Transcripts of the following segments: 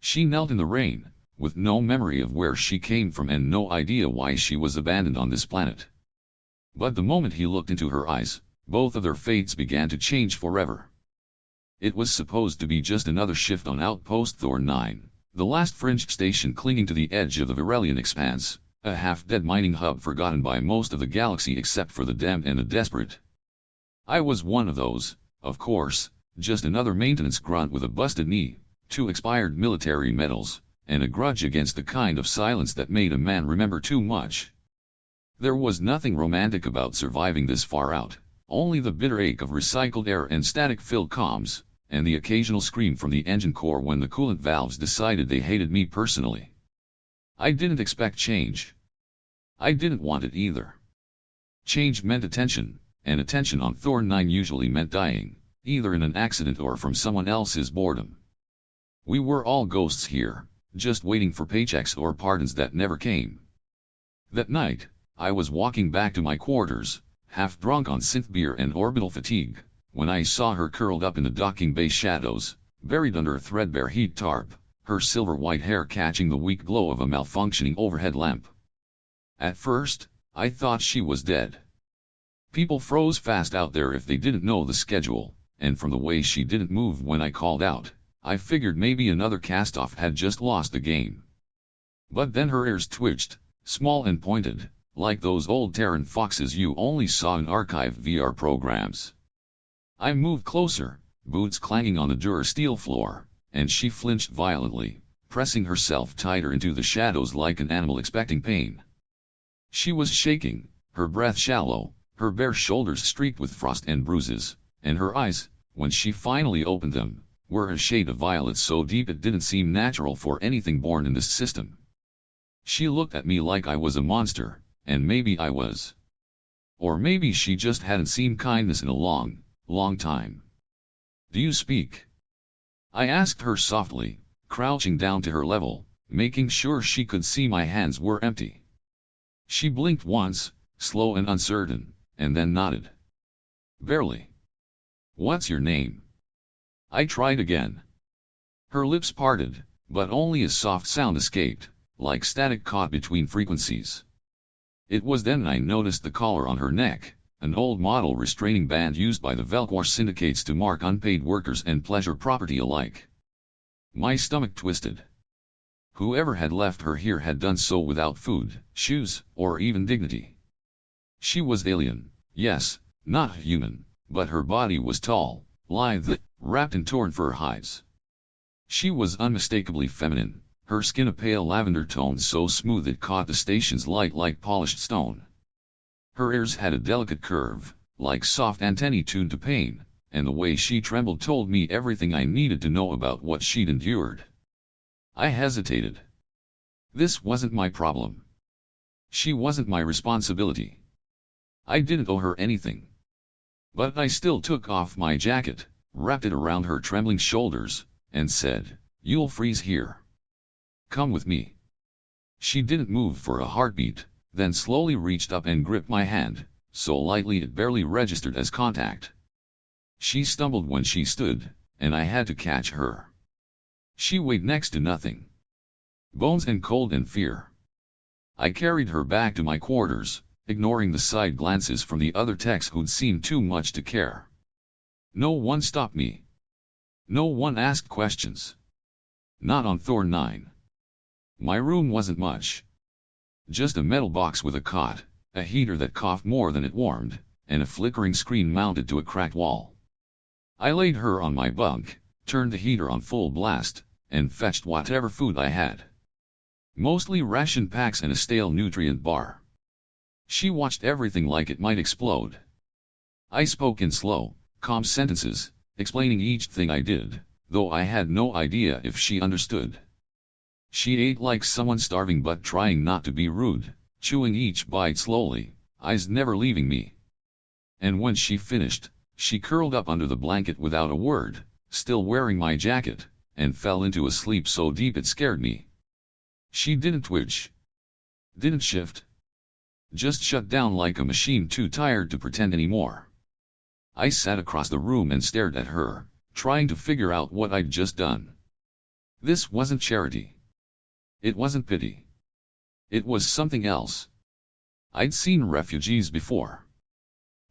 She knelt in the rain, with no memory of where she came from and no idea why she was abandoned on this planet. But the moment he looked into her eyes, both of their fates began to change forever. It was supposed to be just another shift on Outpost Thor 9, the last fringe station clinging to the edge of the Virelian expanse, a half-dead mining hub forgotten by most of the galaxy except for the damned and the desperate. I was one of those, of course, just another maintenance grunt with a busted knee, 2 expired military medals, and a grudge against the kind of silence that made a man remember too much. There was nothing romantic about surviving this far out, only the bitter ache of recycled air and static-filled comms, and the occasional scream from the engine core when the coolant valves decided they hated me personally. I didn't expect change. I didn't want it either. Change meant attention, and attention on Thor 9 usually meant dying, either in an accident or from someone else's boredom. We were all ghosts here, just waiting for paychecks or pardons that never came. That night, I was walking back to my quarters, half drunk on synth beer and orbital fatigue, when I saw her curled up in the docking bay shadows, buried under a threadbare heat tarp, her silver-white hair catching the weak glow of a malfunctioning overhead lamp. At first, I thought she was dead. People froze fast out there if they didn't know the schedule, and from the way she didn't move when I called out, I figured maybe another cast-off had just lost the game. But then her ears twitched, small and pointed, like those old Terran foxes you only saw in archived VR programs. I moved closer, boots clanging on the Durasteel floor, and she flinched violently, pressing herself tighter into the shadows like an animal expecting pain. She was shaking, her breath shallow, her bare shoulders streaked with frost and bruises, and her eyes, when she finally opened them, were a shade of violet so deep it didn't seem natural for anything born in this system. She looked at me like I was a monster, and maybe I was. Or maybe she just hadn't seen kindness in a long time. Do you speak? I asked her softly, crouching down to her level, making sure she could see my hands were empty. She blinked once, slow and uncertain, and then nodded. Barely. What's your name? I tried again. Her lips parted, but only a soft sound escaped, like static caught between frequencies. It was then I noticed the collar on her neck, an old model restraining band used by the Velquar syndicates to mark unpaid workers and pleasure property alike. My stomach twisted. Whoever had left her here had done so without food, shoes, or even dignity. She was alien, yes, not human, but her body was tall, lithe, wrapped in torn fur hides. She was unmistakably feminine, her skin a pale lavender tone so smooth it caught the station's light like polished stone. Her ears had a delicate curve, like soft antennae tuned to pain, and the way she trembled told me everything I needed to know about what she'd endured. I hesitated. This wasn't my problem. She wasn't my responsibility. I didn't owe her anything. But I still took off my jacket, wrapped it around her trembling shoulders, and said, "You'll freeze here. Come with me." She didn't move for a heartbeat, then slowly reached up and gripped my hand, so lightly it barely registered as contact. She stumbled when she stood, and I had to catch her. She weighed next to nothing. Bones and cold and fear. I carried her back to my quarters, ignoring the side glances from the other techs who'd seen too much to care. No one stopped me. No one asked questions. Not on Thor 9. My room wasn't much. Just a metal box with a cot, a heater that coughed more than it warmed, and a flickering screen mounted to a cracked wall. I laid her on my bunk, turned the heater on full blast, and fetched whatever food I had. Mostly ration packs and a stale nutrient bar. She watched everything like it might explode. I spoke in slow, calm sentences, explaining each thing I did, though I had no idea if she understood. She ate like someone starving but trying not to be rude, chewing each bite slowly, eyes never leaving me. And when she finished, she curled up under the blanket without a word, still wearing my jacket, and fell into a sleep so deep it scared me. She didn't twitch. Didn't shift. Just shut down like a machine too tired to pretend anymore. I sat across the room and stared at her, trying to figure out what I'd just done. This wasn't charity. It wasn't pity. It was something else. I'd seen refugees before.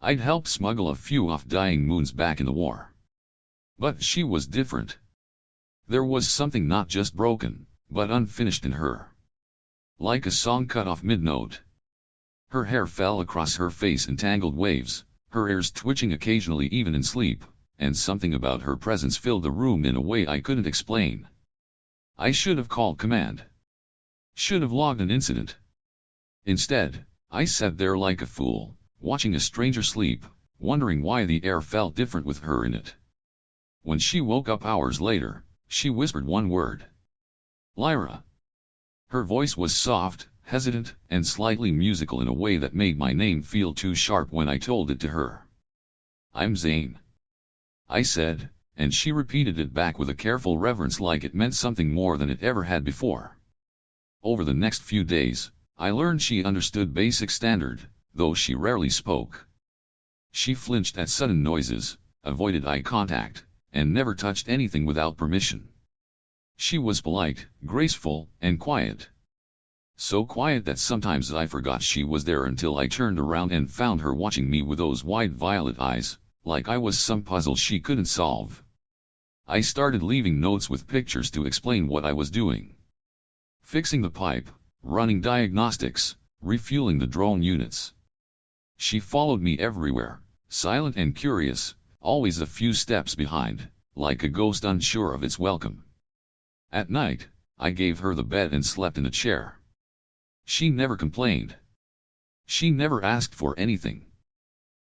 I'd helped smuggle a few off dying moons back in the war. But she was different. There was something not just broken, but unfinished in her. Like a song cut off mid-note. Her hair fell across her face in tangled waves, her ears twitching occasionally even in sleep, and something about her presence filled the room in a way I couldn't explain. I should have called command. Should have logged an incident. Instead, I sat there like a fool, watching a stranger sleep, wondering why the air felt different with her in it. When she woke up hours later, she whispered one word. Lyra. Her voice was soft, hesitant, and slightly musical in a way that made my name feel too sharp when I told it to her. I'm Zane, I said, and she repeated it back with a careful reverence like it meant something more than it ever had before. Over the next few days, I learned she understood basic standard, though she rarely spoke. She flinched at sudden noises, avoided eye contact, and never touched anything without permission. She was polite, graceful, and quiet. So quiet that sometimes I forgot she was there until I turned around and found her watching me with those wide violet eyes, like I was some puzzle she couldn't solve. I started leaving notes with pictures to explain what I was doing. Fixing the pipe, running diagnostics, refueling the drone units. She followed me everywhere, silent and curious, always a few steps behind, like a ghost unsure of its welcome. At night, I gave her the bed and slept in a chair. She never complained. She never asked for anything.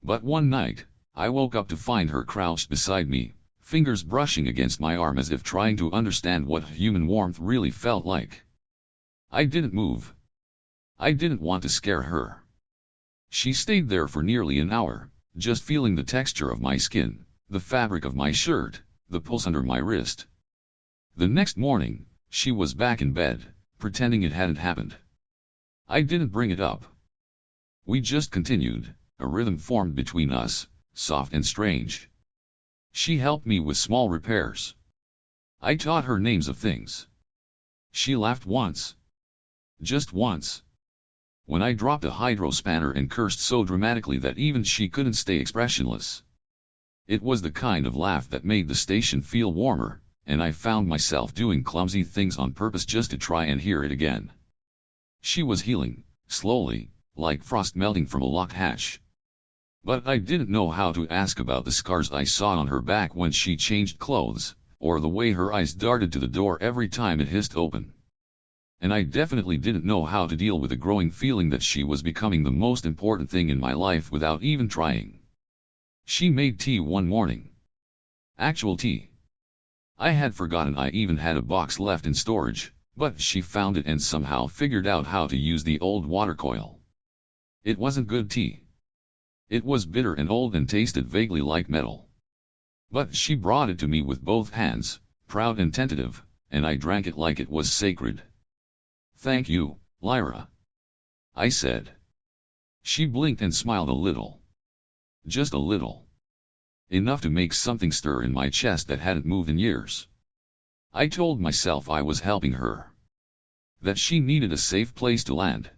But one night, I woke up to find her crouched beside me, fingers brushing against my arm as if trying to understand what human warmth really felt like. I didn't move. I didn't want to scare her. She stayed there for nearly an hour, just feeling the texture of my skin, the fabric of my shirt, the pulse under my wrist. The next morning, she was back in bed, pretending it hadn't happened. I didn't bring it up. We just continued, a rhythm formed between us, soft and strange. She helped me with small repairs. I taught her names of things. She laughed once. Just once. When I dropped a hydro spanner and cursed so dramatically that even she couldn't stay expressionless. It was the kind of laugh that made the station feel warmer, and I found myself doing clumsy things on purpose just to try and hear it again. She was healing, slowly, like frost melting from a locked hatch. But I didn't know how to ask about the scars I saw on her back when she changed clothes, or the way her eyes darted to the door every time it hissed open. And I definitely didn't know how to deal with the growing feeling that she was becoming the most important thing in my life without even trying. She made tea one morning. Actual tea. I had forgotten I even had a box left in storage, but she found it and somehow figured out how to use the old water coil. It wasn't good tea. It was bitter and old and tasted vaguely like metal. But she brought it to me with both hands, proud and tentative, and I drank it like it was sacred. Thank you, Lyra, I said. She blinked and smiled a little. Just a little. Enough to make something stir in my chest that hadn't moved in years. I told myself I was helping her. That she needed a safe place to land.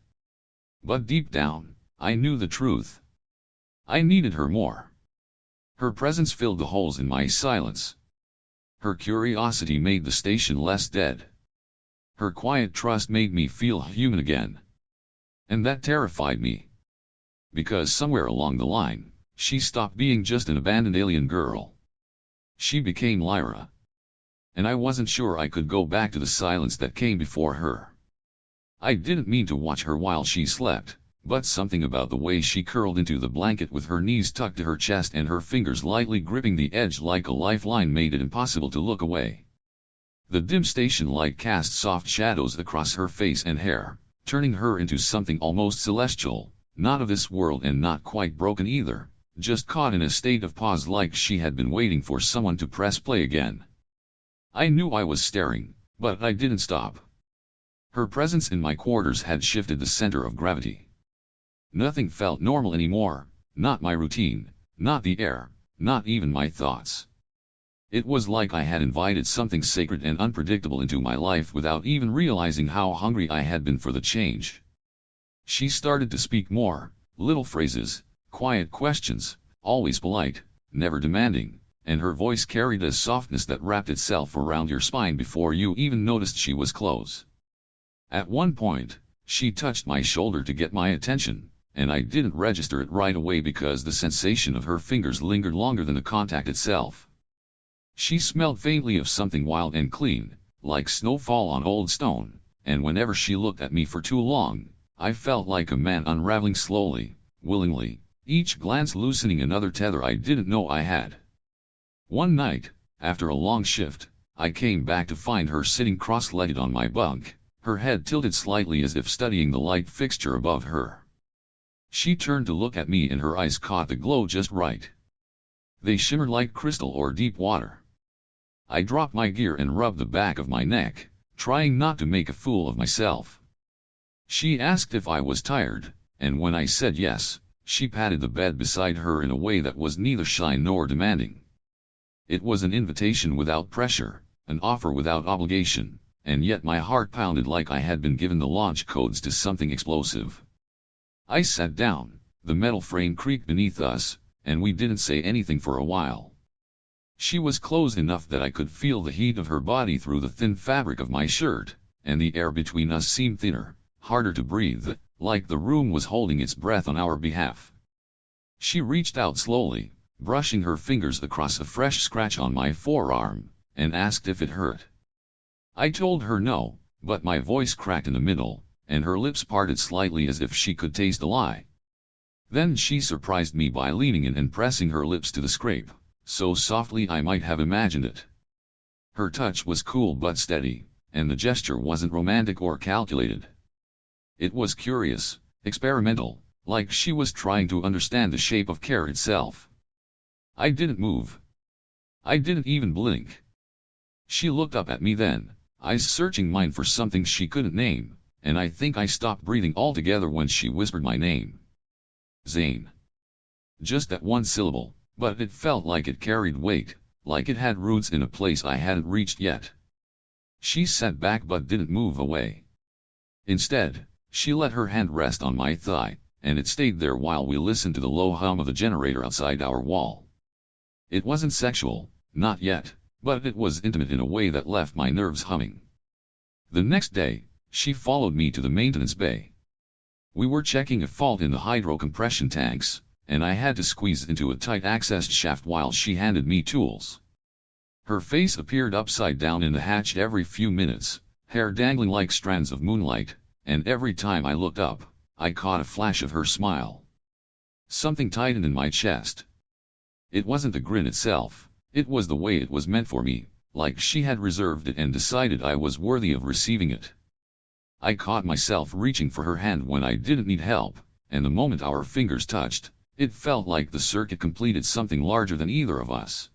But deep down, I knew the truth. I needed her more. Her presence filled the holes in my silence. Her curiosity made the station less dead. Her quiet trust made me feel human again. And that terrified me. Because somewhere along the line, she stopped being just an abandoned alien girl. She became Lyra. And I wasn't sure I could go back to the silence that came before her. I didn't mean to watch her while she slept, but something about the way she curled into the blanket with her knees tucked to her chest and her fingers lightly gripping the edge like a lifeline made it impossible to look away. The dim station light cast soft shadows across her face and hair, turning her into something almost celestial, not of this world and not quite broken either, just caught in a state of pause like she had been waiting for someone to press play again. I knew I was staring, but I didn't stop. Her presence in my quarters had shifted the center of gravity. Nothing felt normal anymore, not my routine, not the air, not even my thoughts. It was like I had invited something sacred and unpredictable into my life without even realizing how hungry I had been for the change. She started to speak more, little phrases, quiet questions, always polite, never demanding, and her voice carried a softness that wrapped itself around your spine before you even noticed she was close. At one point, she touched my shoulder to get my attention, and I didn't register it right away because the sensation of her fingers lingered longer than the contact itself. She smelled faintly of something wild and clean, like snowfall on old stone, and whenever she looked at me for too long, I felt like a man unraveling slowly, willingly, each glance loosening another tether I didn't know I had. One night, after a long shift, I came back to find her sitting cross-legged on my bunk, her head tilted slightly as if studying the light fixture above her. She turned to look at me and her eyes caught the glow just right. They shimmered like crystal or deep water. I dropped my gear and rubbed the back of my neck, trying not to make a fool of myself. She asked if I was tired, and when I said yes, she patted the bed beside her in a way that was neither shy nor demanding. It was an invitation without pressure, an offer without obligation, and yet my heart pounded like I had been given the launch codes to something explosive. I sat down, the metal frame creaked beneath us, and we didn't say anything for a while. She was close enough that I could feel the heat of her body through the thin fabric of my shirt, and the air between us seemed thinner, harder to breathe, like the room was holding its breath on our behalf. She reached out slowly, brushing her fingers across a fresh scratch on my forearm, and asked if it hurt. I told her no, but my voice cracked in the middle, and her lips parted slightly as if she could taste a lie. Then she surprised me by leaning in and pressing her lips to the scrape, so softly I might have imagined it. Her touch was cool but steady, and the gesture wasn't romantic or calculated. It was curious, experimental, like she was trying to understand the shape of care itself. I didn't move. I didn't even blink. She looked up at me then, eyes searching mine for something she couldn't name, and I think I stopped breathing altogether when she whispered my name. Zane. Just that one syllable, but it felt like it carried weight, like it had roots in a place I hadn't reached yet. She sat back but didn't move away. Instead, she let her hand rest on my thigh, and it stayed there while we listened to the low hum of the generator outside our wall. It wasn't sexual, not yet, but it was intimate in a way that left my nerves humming. The next day, she followed me to the maintenance bay. We were checking a fault in the hydro-compression tanks, and I had to squeeze into a tight access shaft while she handed me tools. Her face appeared upside down in the hatch every few minutes, hair dangling like strands of moonlight, and every time I looked up, I caught a flash of her smile. Something tightened in my chest. It wasn't the grin itself, it was the way it was meant for me, like she had reserved it and decided I was worthy of receiving it. I caught myself reaching for her hand when I didn't need help, and the moment our fingers touched, it felt like the circuit completed something larger than either of us.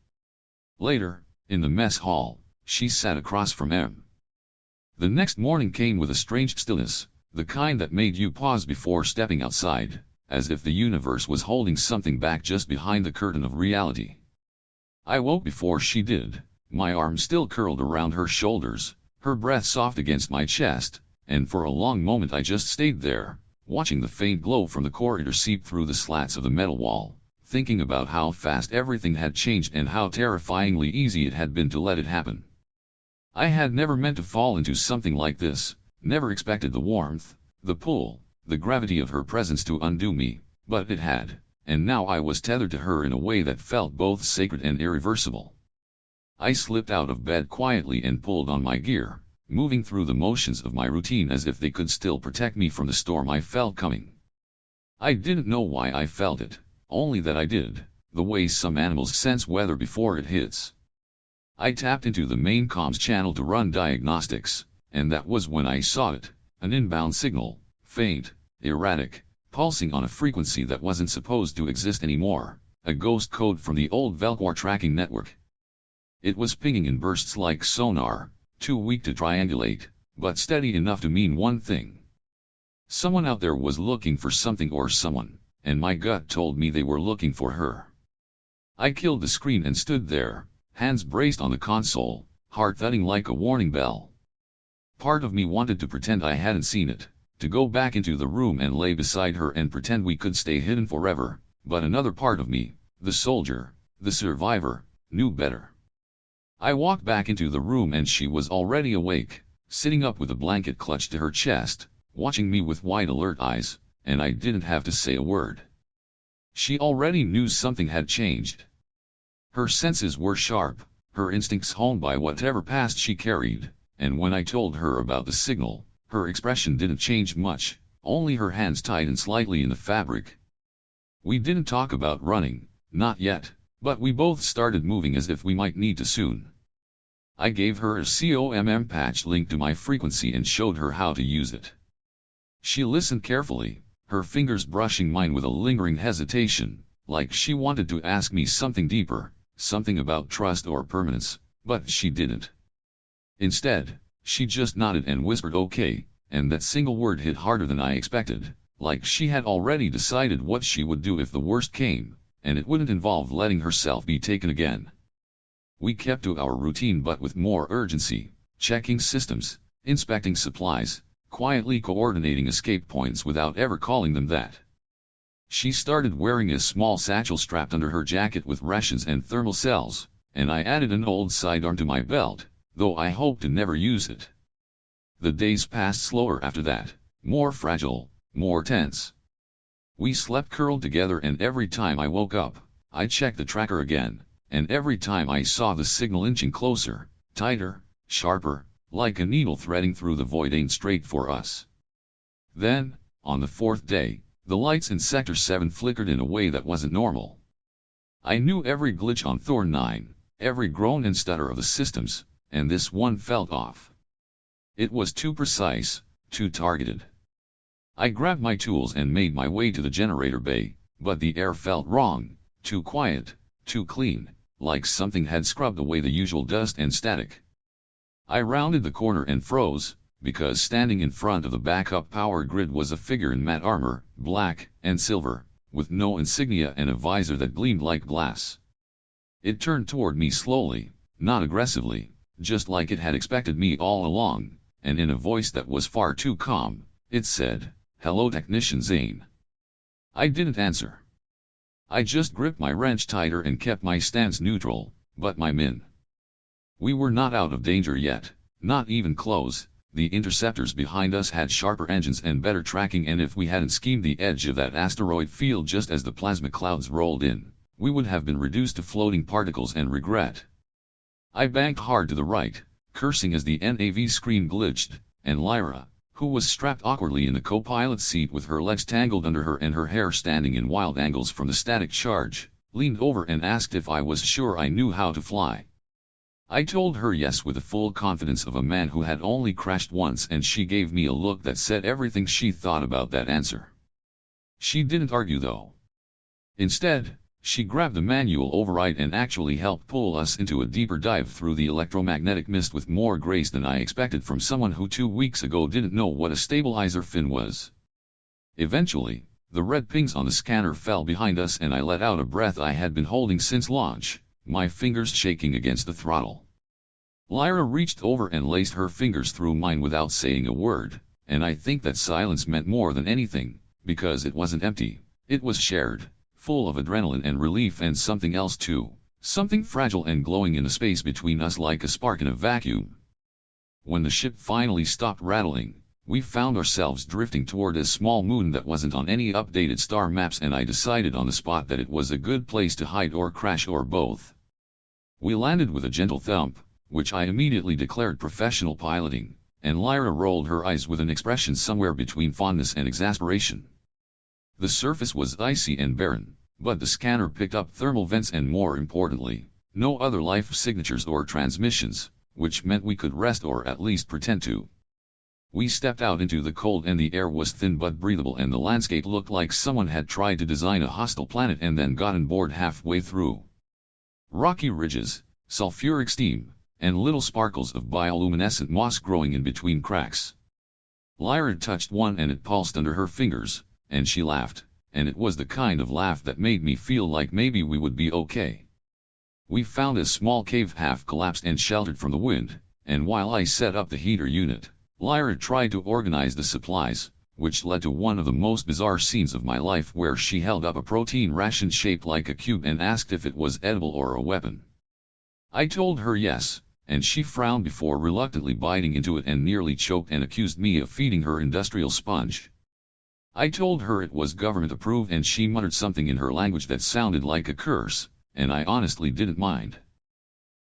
Later, in the mess hall, she sat across from M. The next morning came with a strange stillness, the kind that made you pause before stepping outside, as if the universe was holding something back just behind the curtain of reality. I woke before she did, my arm still curled around her shoulders, her breath soft against my chest, and for a long moment I just stayed there, watching the faint glow from the corridor seep through the slats of the metal wall, thinking about how fast everything had changed and how terrifyingly easy it had been to let it happen. I had never meant to fall into something like this, never expected the warmth, the pull, the gravity of her presence to undo me, but it had, and now I was tethered to her in a way that felt both sacred and irreversible. I slipped out of bed quietly and pulled on my gear, moving through the motions of my routine as if they could still protect me from the storm I felt coming. I didn't know why I felt it, only that I did, the way some animals sense weather before it hits. I tapped into the main comms channel to run diagnostics, and that was when I saw it, an inbound signal, faint, erratic, pulsing on a frequency that wasn't supposed to exist anymore, a ghost code from the old Velcor tracking network. It was pinging in bursts like sonar, too weak to triangulate, but steady enough to mean one thing. Someone out there was looking for something or someone, and my gut told me they were looking for her. I killed the screen and stood there, hands braced on the console, heart thudding like a warning bell. Part of me wanted to pretend I hadn't seen it, to go back into the room and lay beside her and pretend we could stay hidden forever, but another part of me, the soldier, the survivor, knew better. I walked back into the room and she was already awake, sitting up with a blanket clutched to her chest, watching me with wide alert eyes, and I didn't have to say a word. She already knew something had changed. Her senses were sharp, her instincts honed by whatever past she carried, and when I told her about the signal, her expression didn't change much, only her hands tightened slightly in the fabric. We didn't talk about running, not yet, but we both started moving as if we might need to soon. I gave her a COMM patch linked to my frequency and showed her how to use it. She listened carefully, her fingers brushing mine with a lingering hesitation, like she wanted to ask me something deeper, something about trust or permanence, but she didn't. Instead, she just nodded and whispered okay, and that single word hit harder than I expected, like she had already decided what she would do if the worst came, and it wouldn't involve letting herself be taken again. We kept to our routine but with more urgency, checking systems, inspecting supplies, quietly coordinating escape points without ever calling them that. She started wearing a small satchel strapped under her jacket with rations and thermal cells, and I added an old sidearm to my belt, though I hoped to never use it. The days passed slower after that, more fragile, more tense. We slept curled together and every time I woke up, I checked the tracker again, and every time I saw the signal inching closer, tighter, sharper, like a needle threading through the void aimed straight for us. Then, on the fourth day, the lights in Sector 7 flickered in a way that wasn't normal. I knew every glitch on Thor 9, every groan and stutter of the systems, and this one felt off. It was too precise, too targeted. I grabbed my tools and made my way to the generator bay, but the air felt wrong, too quiet, too clean, like something had scrubbed away the usual dust and static. I rounded the corner and froze, because standing in front of the backup power grid was a figure in matte armor, black and silver, with no insignia and a visor that gleamed like glass. It turned toward me slowly, not aggressively, just like it had expected me all along, and in a voice that was far too calm, it said, "Hello Technician Zane." I didn't answer. I just gripped my wrench tighter and kept my stance neutral, but my min. We were not out of danger yet, not even close. The interceptors behind us had sharper engines and better tracking, and if we hadn't schemed the edge of that asteroid field just as the plasma clouds rolled in, we would have been reduced to floating particles and regret. I banked hard to the right, cursing as the NAV screen glitched, and Lyra, who was strapped awkwardly in the co-pilot seat with her legs tangled under her and her hair standing in wild angles from the static charge, leaned over and asked if I was sure I knew how to fly. I told her yes with the full confidence of a man who had only crashed once, and she gave me a look that said everything she thought about that answer. She didn't argue though. Instead, she grabbed the manual override and actually helped pull us into a deeper dive through the electromagnetic mist with more grace than I expected from someone who 2 weeks ago didn't know what a stabilizer fin was. Eventually, the red pings on the scanner fell behind us and I let out a breath I had been holding since launch, my fingers shaking against the throttle. Lyra reached over and laced her fingers through mine without saying a word, and I think that silence meant more than anything, because it wasn't empty, it was shared, full of adrenaline and relief and something else too, something fragile and glowing in the space between us like a spark in a vacuum. When the ship finally stopped rattling, we found ourselves drifting toward a small moon that wasn't on any updated star maps, and I decided on the spot that it was a good place to hide or crash or both. We landed with a gentle thump, which I immediately declared professional piloting, and Lyra rolled her eyes with an expression somewhere between fondness and exasperation. The surface was icy and barren, but the scanner picked up thermal vents and, more importantly, no other life signatures or transmissions, which meant we could rest or at least pretend to. We stepped out into the cold and the air was thin but breathable, and the landscape looked like someone had tried to design a hostile planet and then gotten bored halfway through. Rocky ridges, sulfuric steam, and little sparkles of bioluminescent moss growing in between cracks. Lyra touched one and it pulsed under her fingers, and she laughed, and it was the kind of laugh that made me feel like maybe we would be okay. We found a small cave half collapsed and sheltered from the wind, and while I set up the heater unit, Lyra tried to organize the supplies, which led to one of the most bizarre scenes of my life where she held up a protein ration shaped like a cube and asked if it was edible or a weapon. I told her yes, and she frowned before reluctantly biting into it and nearly choked and accused me of feeding her industrial sponge. I told her it was government approved and she muttered something in her language that sounded like a curse, and I honestly didn't mind.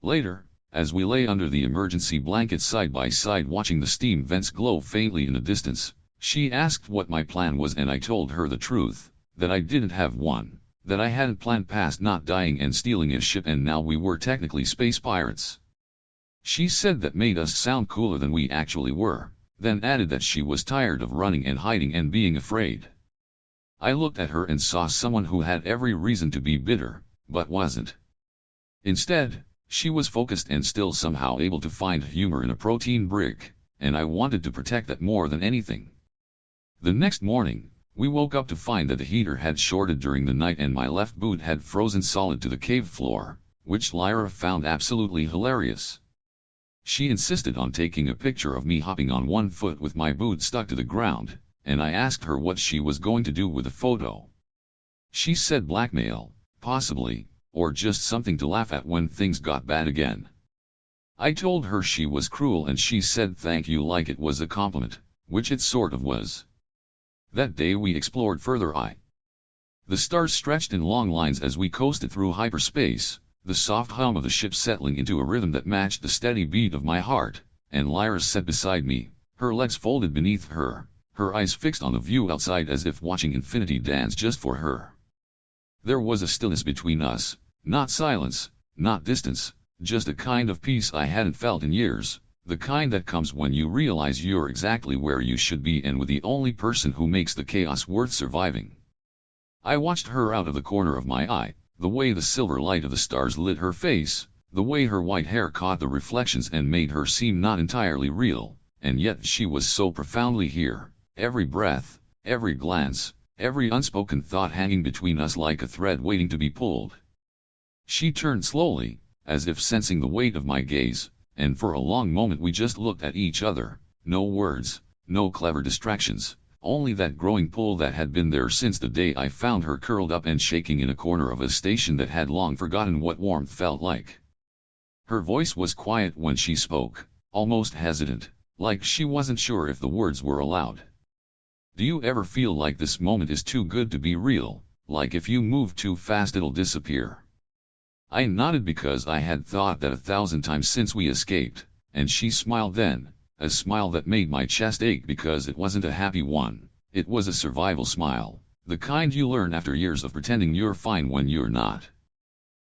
Later, as we lay under the emergency blanket side by side watching the steam vents glow faintly in the distance, she asked what my plan was and I told her the truth, that I didn't have one, that I hadn't planned past not dying and stealing a ship and now we were technically space pirates. She said that made us sound cooler than we actually were, then added that she was tired of running and hiding and being afraid. I looked at her and saw someone who had every reason to be bitter, but wasn't. Instead, she was focused and still somehow able to find humor in a protein brick, and I wanted to protect that more than anything. The next morning, we woke up to find that the heater had shorted during the night and my left boot had frozen solid to the cave floor, which Lyra found absolutely hilarious. She insisted on taking a picture of me hopping on one foot with my boot stuck to the ground, and I asked her what she was going to do with the photo. She said blackmail, possibly, or just something to laugh at when things got bad again. I told her she was cruel and she said thank you like it was a compliment, which it sort of was. That day we explored further. The stars stretched in long lines as we coasted through hyperspace, the soft hum of the ship settling into a rhythm that matched the steady beat of my heart, and Lyra sat beside me, her legs folded beneath her, her eyes fixed on the view outside as if watching infinity dance just for her. There was a stillness between us, not silence, not distance, just a kind of peace I hadn't felt in years. The kind that comes when you realize you're exactly where you should be and with the only person who makes the chaos worth surviving. I watched her out of the corner of my eye, the way the silver light of the stars lit her face, the way her white hair caught the reflections and made her seem not entirely real, and yet she was so profoundly here, every breath, every glance, every unspoken thought hanging between us like a thread waiting to be pulled. She turned slowly, as if sensing the weight of my gaze, and for a long moment we just looked at each other, no words, no clever distractions, only that growing pull that had been there since the day I found her curled up and shaking in a corner of a station that had long forgotten what warmth felt like. Her voice was quiet when she spoke, almost hesitant, like she wasn't sure if the words were allowed. Do you ever feel like this moment is too good to be real, like if you move too fast it'll disappear? I nodded because I had thought that 1,000 times since we escaped, and she smiled then, a smile that made my chest ache because it wasn't a happy one, it was a survival smile, the kind you learn after years of pretending you're fine when you're not.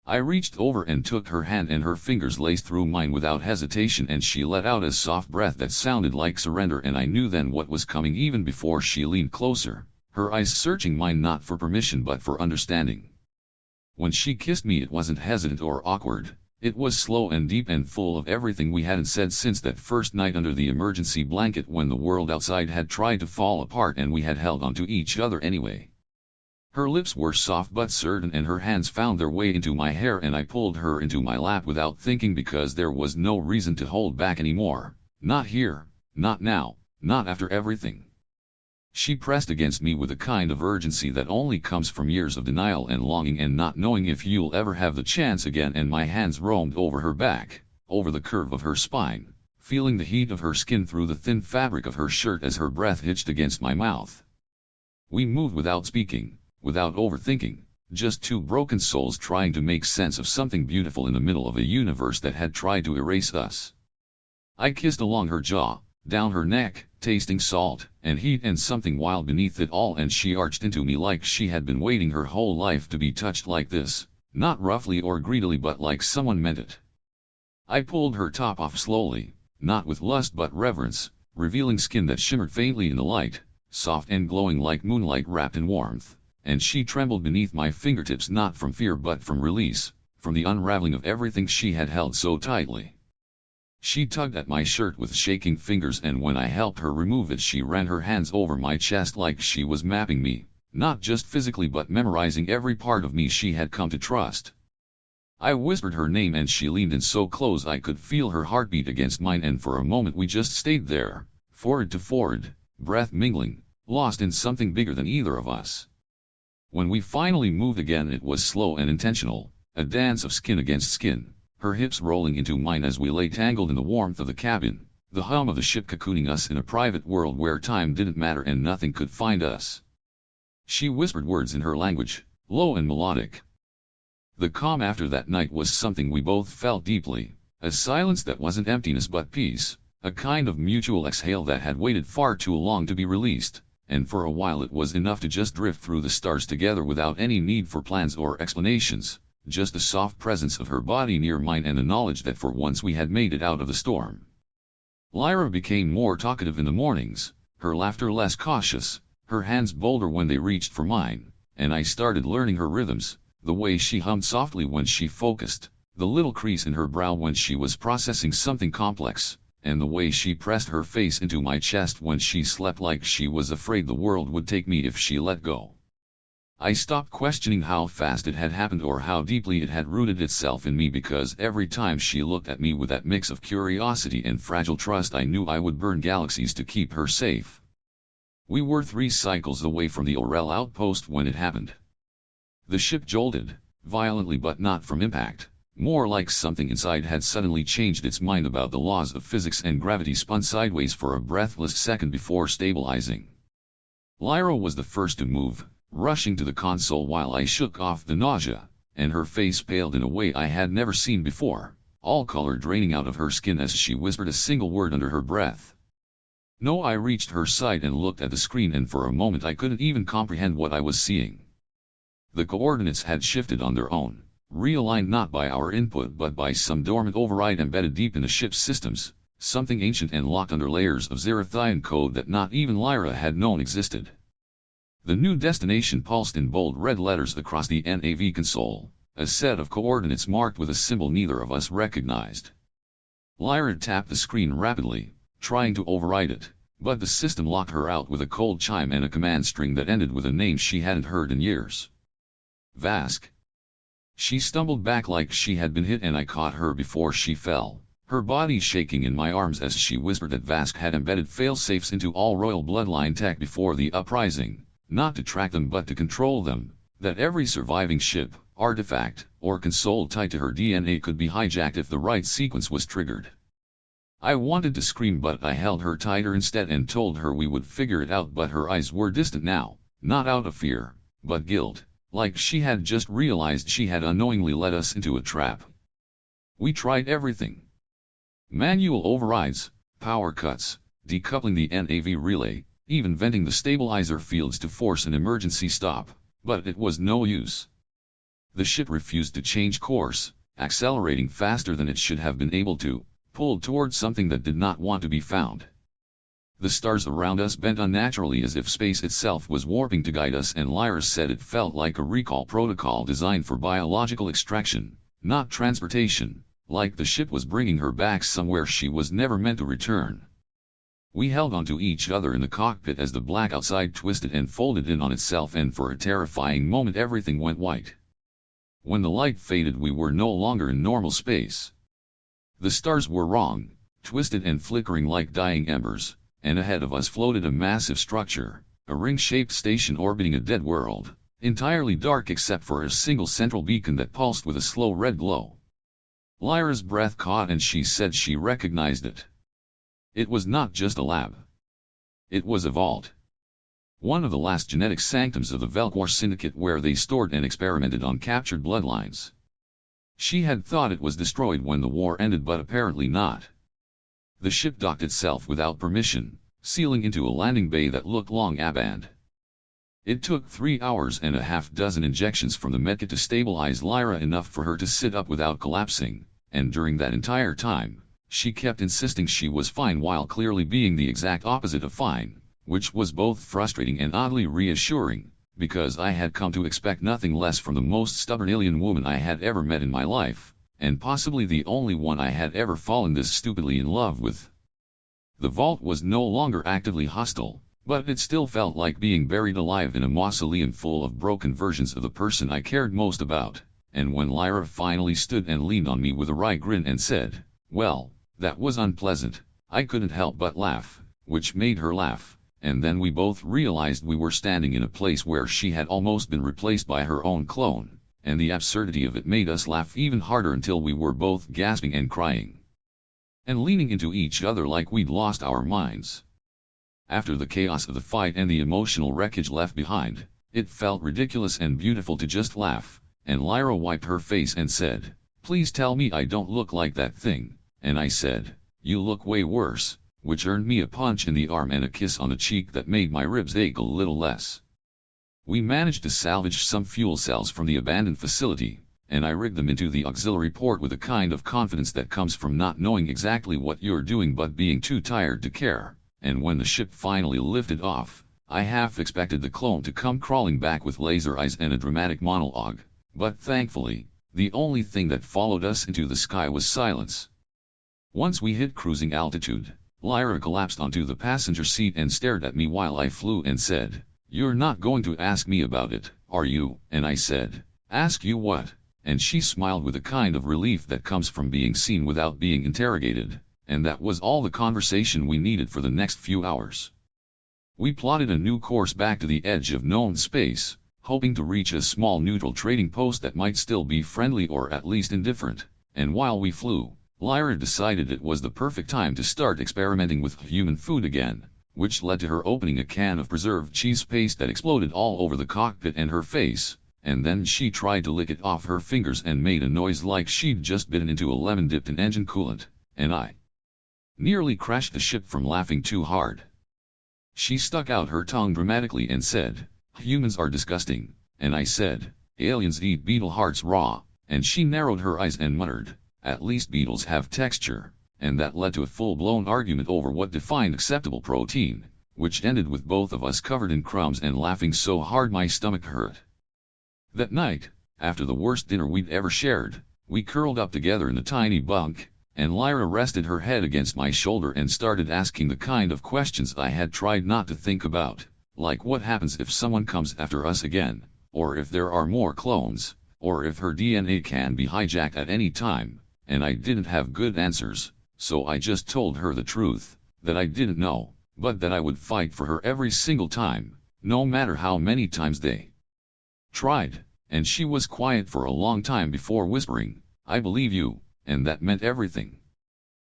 I reached over and took her hand and her fingers laced through mine without hesitation and she let out a soft breath that sounded like surrender and I knew then what was coming even before she leaned closer, her eyes searching mine not for permission but for understanding. When she kissed me it wasn't hesitant or awkward, it was slow and deep and full of everything we hadn't said since that first night under the emergency blanket when the world outside had tried to fall apart and we had held on to each other anyway. Her lips were soft but certain and her hands found their way into my hair and I pulled her into my lap without thinking because there was no reason to hold back anymore, not here, not now, not after everything. She pressed against me with a kind of urgency that only comes from years of denial and longing and not knowing if you'll ever have the chance again and my hands roamed over her back, over the curve of her spine, feeling the heat of her skin through the thin fabric of her shirt as her breath hitched against my mouth. We moved without speaking, without overthinking, just two broken souls trying to make sense of something beautiful in the middle of a universe that had tried to erase us. I kissed along her jaw, down her neck, tasting salt and heat and something wild beneath it all and she arched into me like she had been waiting her whole life to be touched like this, not roughly or greedily but like someone meant it. I pulled her top off slowly, not with lust but reverence, revealing skin that shimmered faintly in the light, soft and glowing like moonlight wrapped in warmth, and she trembled beneath my fingertips not from fear but from release, from the unraveling of everything she had held so tightly. She tugged at my shirt with shaking fingers and when I helped her remove it she ran her hands over my chest like she was mapping me, not just physically but memorizing every part of me she had come to trust. I whispered her name and she leaned in so close I could feel her heartbeat against mine, and for a moment we just stayed there, forward to forward, breath mingling, lost in something bigger than either of us. When we finally moved again, it was slow and intentional, a dance of skin against skin, her hips rolling into mine as we lay tangled in the warmth of the cabin, the hum of the ship cocooning us in a private world where time didn't matter and nothing could find us. She whispered words in her language, low and melodic. The calm after that night was something we both felt deeply, a silence that wasn't emptiness but peace, a kind of mutual exhale that had waited far too long to be released, and for a while it was enough to just drift through the stars together without any need for plans or explanations, just the soft presence of her body near mine and the knowledge that for once we had made it out of the storm. Lyra became more talkative in the mornings, her laughter less cautious, her hands bolder when they reached for mine, and I started learning her rhythms, the way she hummed softly when she focused, the little crease in her brow when she was processing something complex, and the way she pressed her face into my chest when she slept like she was afraid the world would take me if she let go. I stopped questioning how fast it had happened or how deeply it had rooted itself in me, because every time she looked at me with that mix of curiosity and fragile trust, I knew I would burn galaxies to keep her safe. We were 3 cycles away from the Orel outpost when it happened. The ship jolted, violently but not from impact, more like something inside had suddenly changed its mind about the laws of physics, and gravity spun sideways for a breathless second before stabilizing. Lyra was the first to move, rushing to the console while I shook off the nausea, and her face paled in a way I had never seen before, all color draining out of her skin as she whispered a single word under her breath. No, I reached her side and looked at the screen, and for a moment I couldn't even comprehend what I was seeing. The coordinates had shifted on their own, realigned not by our input but by some dormant override embedded deep in the ship's systems, something ancient and locked under layers of Zerathian code that not even Lyra had known existed. The new destination pulsed in bold red letters across the NAV console, a set of coordinates marked with a symbol neither of us recognized. Lyra tapped the screen rapidly, trying to override it, but the system locked her out with a cold chime and a command string that ended with a name she hadn't heard in years. Vask. She stumbled back like she had been hit, and I caught her before she fell, her body shaking in my arms as she whispered that Vask had embedded fail-safes into all royal bloodline tech before the uprising, not to track them but to control them, that every surviving ship, artifact, or console tied to her DNA could be hijacked if the right sequence was triggered. I wanted to scream, but I held her tighter instead and told her we would figure it out, but her eyes were distant now, not out of fear, but guilt, like she had just realized she had unknowingly led us into a trap. We tried everything. Manual overrides, power cuts, decoupling the NAV relay, even venting the stabilizer fields to force an emergency stop, but it was no use. The ship refused to change course, accelerating faster than it should have been able to, pulled towards something that did not want to be found. The stars around us bent unnaturally as if space itself was warping to guide us, and Lyra said it felt like a recall protocol designed for biological extraction, not transportation, like the ship was bringing her back somewhere she was never meant to return. We held onto each other in the cockpit as the black outside twisted and folded in on itself, and for a terrifying moment everything went white. When the light faded, we were no longer in normal space. The stars were wrong, twisted and flickering like dying embers, and ahead of us floated a massive structure, a ring-shaped station orbiting a dead world, entirely dark except for a single central beacon that pulsed with a slow red glow. Lyra's breath caught and she said she recognized it. It was not just a lab. It was a vault. One of the last genetic sanctums of the Velkwar Syndicate, where they stored and experimented on captured bloodlines. She had thought it was destroyed when the war ended, but apparently not. The ship docked itself without permission, sealing into a landing bay that looked long abandoned. It took 3 hours and a half dozen injections from the medkit to stabilize Lyra enough for her to sit up without collapsing, and during that entire time, she kept insisting she was fine while clearly being the exact opposite of fine, which was both frustrating and oddly reassuring, because I had come to expect nothing less from the most stubborn alien woman I had ever met in my life, and possibly the only one I had ever fallen this stupidly in love with. The vault was no longer actively hostile, but it still felt like being buried alive in a mausoleum full of broken versions of the person I cared most about, and when Lyra finally stood and leaned on me with a wry grin and said, "Well, that was unpleasant," I couldn't help but laugh, which made her laugh, and then we both realized we were standing in a place where she had almost been replaced by her own clone, and the absurdity of it made us laugh even harder until we were both gasping and crying, and leaning into each other like we'd lost our minds. After the chaos of the fight and the emotional wreckage left behind, it felt ridiculous and beautiful to just laugh, and Lyra wiped her face and said, "Please tell me I don't look like that thing," and I said, "You look way worse," which earned me a punch in the arm and a kiss on the cheek that made my ribs ache a little less. We managed to salvage some fuel cells from the abandoned facility, and I rigged them into the auxiliary port with a kind of confidence that comes from not knowing exactly what you're doing but being too tired to care. And when the ship finally lifted off, I half expected the clone to come crawling back with laser eyes and a dramatic monologue, but thankfully, the only thing that followed us into the sky was silence. Once we hit cruising altitude, Lyra collapsed onto the passenger seat and stared at me while I flew and said, "You're not going to ask me about it, are you?" And I said, "Ask you what?" And she smiled with a kind of relief that comes from being seen without being interrogated. And that was all the conversation we needed for the next few hours. We plotted a new course back to the edge of known space, hoping to reach a small neutral trading post that might still be friendly or at least indifferent, and while we flew, Lyra decided it was the perfect time to start experimenting with human food again, which led to her opening a can of preserved cheese paste that exploded all over the cockpit and her face, and then she tried to lick it off her fingers and made a noise like she'd just bitten into a lemon dipped in engine coolant, and I nearly crashed the ship from laughing too hard. She stuck out her tongue dramatically and said, "Humans are disgusting," and I said, "Aliens eat beetle hearts raw," and she narrowed her eyes and muttered, "At least beetles have texture," and that led to a full-blown argument over what defined acceptable protein, which ended with both of us covered in crumbs and laughing so hard my stomach hurt. That night, after the worst dinner we'd ever shared, we curled up together in a tiny bunk, and Lyra rested her head against my shoulder and started asking the kind of questions I had tried not to think about, like what happens if someone comes after us again, or if there are more clones, or if her DNA can be hijacked at any time, and I didn't have good answers, so I just told her the truth, that I didn't know, but that I would fight for her every single time, no matter how many times they tried, and she was quiet for a long time before whispering, "I believe you," and that meant everything.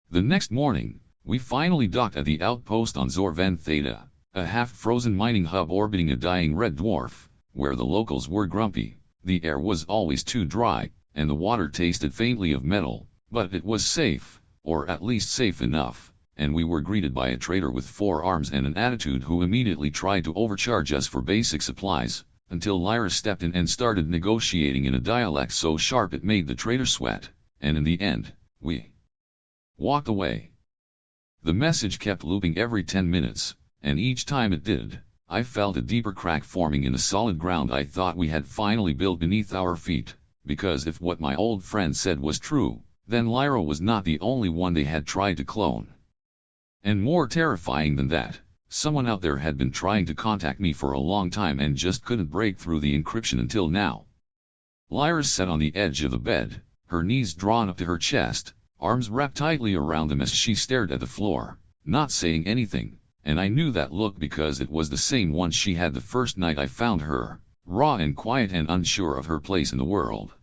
The next morning, we finally docked at the outpost on Zorven Theta, a half-frozen mining hub orbiting a dying red dwarf, where the locals were grumpy. The air was always too dry, and the water tasted faintly of metal, but it was safe, or at least safe enough, and we were greeted by a trader with 4 arms and an attitude who immediately tried to overcharge us for basic supplies, until Lyra stepped in and started negotiating in a dialect so sharp it made the trader sweat, and in the end, we walked away. The message kept looping every 10 minutes, and each time it did, I felt a deeper crack forming in the solid ground I thought we had finally built beneath our feet, because if what my old friend said was true, then Lyra was not the only one they had tried to clone. And more terrifying than that, someone out there had been trying to contact me for a long time and just couldn't break through the encryption until now. Lyra sat on the edge of the bed, her knees drawn up to her chest, arms wrapped tightly around them as she stared at the floor, not saying anything, and I knew that look because it was the same one she had the first night I found her, raw and quiet and unsure of her place in the world.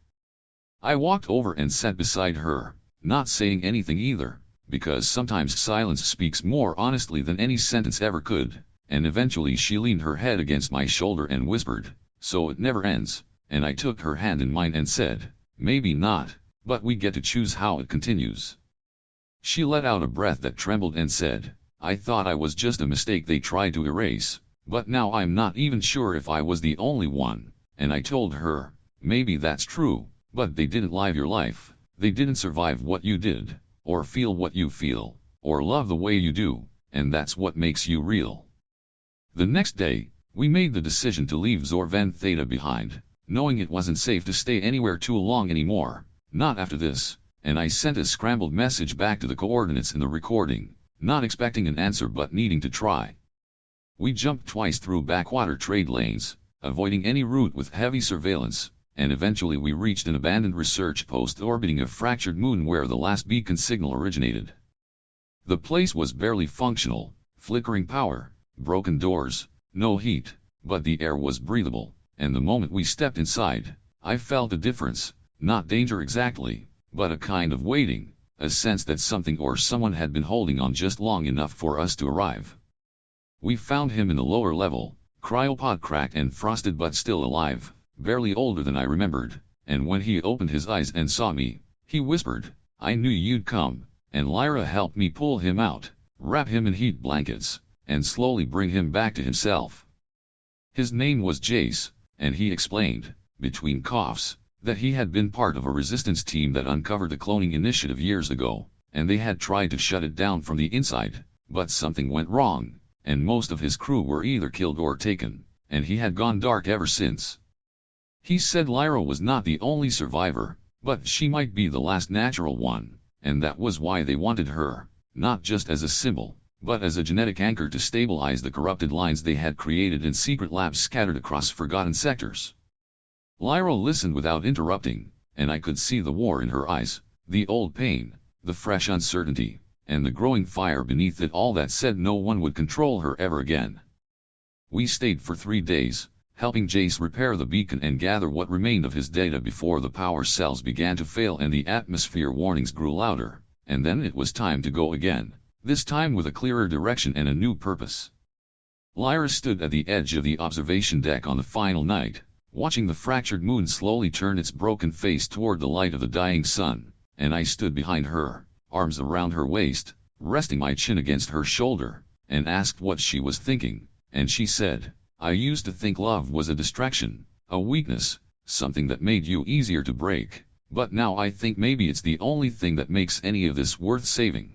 I walked over and sat beside her, not saying anything either, because sometimes silence speaks more honestly than any sentence ever could, and eventually she leaned her head against my shoulder and whispered, "So it never ends," and I took her hand in mine and said, "Maybe not, but we get to choose how it continues." She let out a breath that trembled and said, "I thought I was just a mistake they tried to erase, but now I'm not even sure if I was the only one," and I told her, "Maybe that's true, but they didn't live your life, they didn't survive what you did, or feel what you feel, or love the way you do, and that's what makes you real." The next day, we made the decision to leave Zorven Theta behind, knowing it wasn't safe to stay anywhere too long anymore, not after this, and I sent a scrambled message back to the coordinates in the recording, not expecting an answer but needing to try. We jumped twice through backwater trade lanes, avoiding any route with heavy surveillance, and eventually we reached an abandoned research post orbiting a fractured moon where the last beacon signal originated. The place was barely functional, flickering power, broken doors, no heat, but the air was breathable, and the moment we stepped inside, I felt a difference, not danger exactly, but a kind of waiting, a sense that something or someone had been holding on just long enough for us to arrive. We found him in the lower level, cryopod cracked and frosted but still alive, barely older than I remembered, and when he opened his eyes and saw me, he whispered, "I knew you'd come," and Lyra helped me pull him out, wrap him in heat blankets, and slowly bring him back to himself. His name was Jace, and he explained, between coughs, that he had been part of a resistance team that uncovered the cloning initiative years ago, and they had tried to shut it down from the inside, but something went wrong, and most of his crew were either killed or taken, and he had gone dark ever since. He said Lyra was not the only survivor, but she might be the last natural one, and that was why they wanted her, not just as a symbol, but as a genetic anchor to stabilize the corrupted lines they had created in secret labs scattered across forgotten sectors. Lyra listened without interrupting, and I could see the war in her eyes, the old pain, the fresh uncertainty, and the growing fire beneath it all that said no one would control her ever again. We stayed for 3 days, helping Jace repair the beacon and gather what remained of his data before the power cells began to fail and the atmosphere warnings grew louder, and then it was time to go again, this time with a clearer direction and a new purpose. Lyra stood at the edge of the observation deck on the final night, watching the fractured moon slowly turn its broken face toward the light of the dying sun, and I stood behind her, arms around her waist, resting my chin against her shoulder, and asked what she was thinking, and she said, "I used to think love was a distraction, a weakness, something that made you easier to break, but now I think maybe it's the only thing that makes any of this worth saving."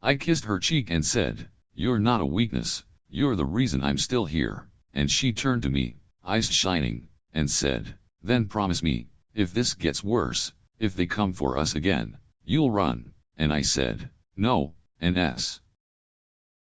I kissed her cheek and said, "You're not a weakness, you're the reason I'm still here," and she turned to me, eyes shining, and said, "Then promise me, if this gets worse, if they come for us again, you'll run," and I said, "No, NS."